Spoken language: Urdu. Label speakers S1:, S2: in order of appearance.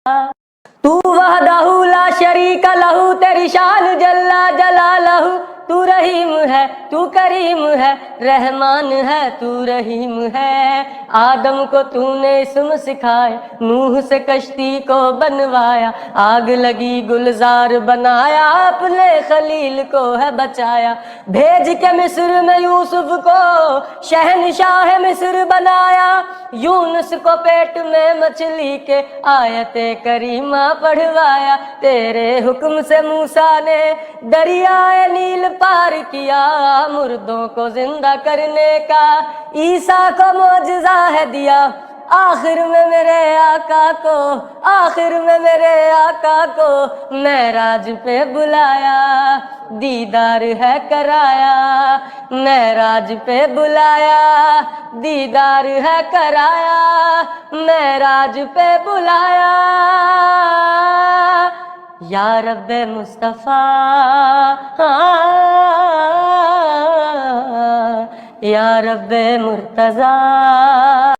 S1: تو وحدہ لا شریک لہو، تیری شان جل جلالہ، تو رحیم ہے تو کریم ہے، رحمان ہے تو رحیم ہے۔ آدم کو تو نے اسم سکھائے، نوح سے کشتی کو بنوایا، آگ لگی گلزار بنایا، اپنے خلیل کو ہے بچایا۔ بھیج کے مصر میں یوسف کو شہنشاہ مصر بنایا، یونس کو پیٹ میں مچھلی کے آیت کریمہ پڑھوایا۔ تیرے حکم سے موسیٰ نے دریائے نیل پار کیا، مردوں کو زندہ کرنے کا عیسیٰ کو معجزہ ہے دیا۔ آخر میں میرے آقا کو، آخر میں میرے آقا کو معراج پہ بلایا، دیدار ہے کرایا۔ معراج پہ بلایا، دیدار ہے کرایا، معراج پہ بلایا۔ یا رب مصطفیٰ، یا رب مرتضیٰ۔